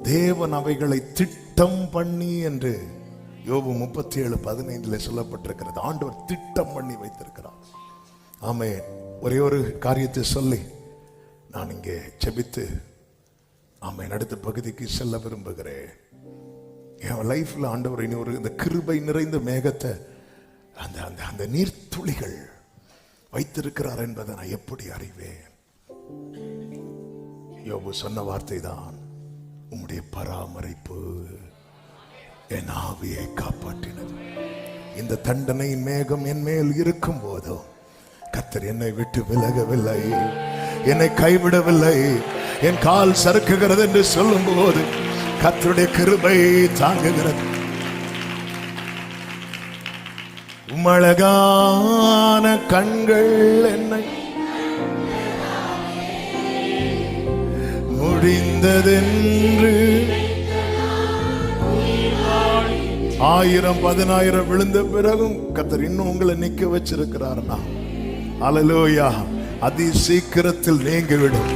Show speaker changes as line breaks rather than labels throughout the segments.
தேவன் அவைகளை திட்டம் பண்ணி என்று யோபு 37:15 சொல்லப்பட்டிருக்கிறது. ஆண்டவர் திட்டம் பண்ணி வைத்திருக்கிறார். ஆமென். ஒரே ஒரு காரியத்தை சொல்லி நான் இங்கே செபித்து ஆமென் அடுத்த பகுதிக்கு செல்ல விரும்புகிறேன். என் லைஃப்ல ஆண்டவர் இனி ஒரு இந்த கிருபை நிறைந்த மேகத்தை அந்த அந்த அந்த நீர்த்துளிகள் வைத்திருக்கிறார் என்பதை நான் எப்படி அறிவேன்? யோபு சொன்ன வார்த்தை தான், உம்முடைய பராமரிப்பு என் ஆவியை காப்பாற்றினது. இந்த தண்டனையின் மேகம் என் மேல் இருக்கும் போதும் கர்த்தர் என்னை விட்டு விலகவில்லை, என்னை கைவிடவில்லை. என் கால் சறுக்குகிறது என்று சொல்லும் போது கர்த்தருடைய கிருபை தாங்குகிறது. உம்மழகான கண்கள் என்னை முடிந்ததென்று 1000-10,000 விழுந்த பிறகும் கர்த்தர் இன்னும் உங்களை நிக்க வச்சிருக்கிறார்னா அல்லேலூயா. அதி சீக்கிரத்தில் நீங்கிவிடும்.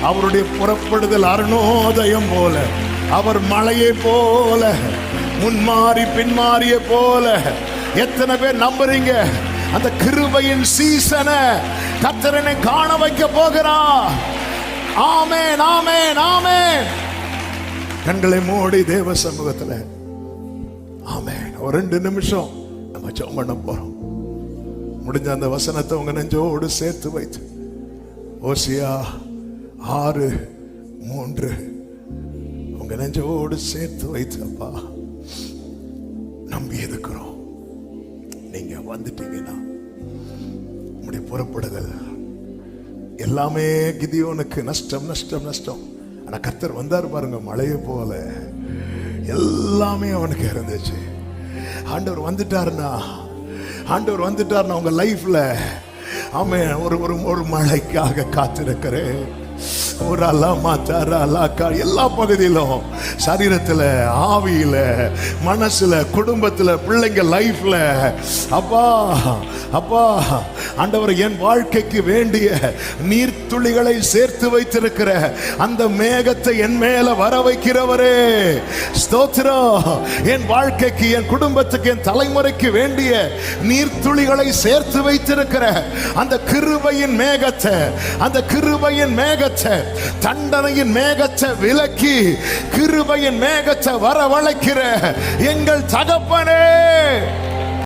அவருடைய புறப்படுதல் அருணோதயம் போல, அவர் மழையை போல, முன்மாறி பின்மாறிய போல. எத்தனை பேர் நம்புறீங்க? அந்த கிருபையின் சீசனை கர்த்தரனை காண வைக்க போகிறார். ஆமென், ஆமென், ஆமென். கண்களை மூடி தேவ சமூகத்துல ஆமென் ஒரு 2 நிமிஷம் நம்ம ஜெபம் பண்ண போறோம். முடிஞ்ச அந்த வசனத்தை உங்க நெஞ்சோடு சேர்த்து வைத்து ஓசியா 6:3 உங்க நெஞ்சோடு சேர்த்து வைத்து அப்பா நம்பி இருக்கிறோம். நீங்க வந்துட்டீங்கன்னா உங்களுடைய புறப்படுதல் எல்லாமே கிதியோனுக்கு நஷ்டம் நஷ்டம் நஷ்டம். ஆனா கர்த்தர் வந்தார் பாருங்க, மழையை போல எல்லாமே அவனுக்கு இருந்துச்சு. ஆண்டவர் வந்துட்டாருன்னா உங்க லைஃப்ல ஆமென் ஒரு மழைக்காக காத்திருக்கிறேன். ஒரு எல்லா பகுதியிலும், சரீரத்துல, ஆவியில, மனசுல, குடும்பத்துல, பிள்ளைங்க லைஃப்ல அப்பா அப்பா ஆண்டவர் என் வாழ்க்கைக்கு வேண்டிய நீர்த்துளிகளை சேர்த்து வைத்திருக்கிற அந்த மேகத்தை என் மேல வர வைக்கிறவரே ஸ்தோத்திரம். என் வாழ்க்கைக்கு, என் குடும்பத்துக்கு, என் தலைமுறைக்கு வேண்டிய நீர்த்துளிகளை சேர்த்து வைத்திருக்கிற அந்த கிருபையின் மேகத்தை, அந்த கிருபையின் மேகத்தை, தண்டனையின் மேகத்தை விலக்கி கிருபையின் மேகத்தை வரவழைக்கிற எங்கள் தகப்பனே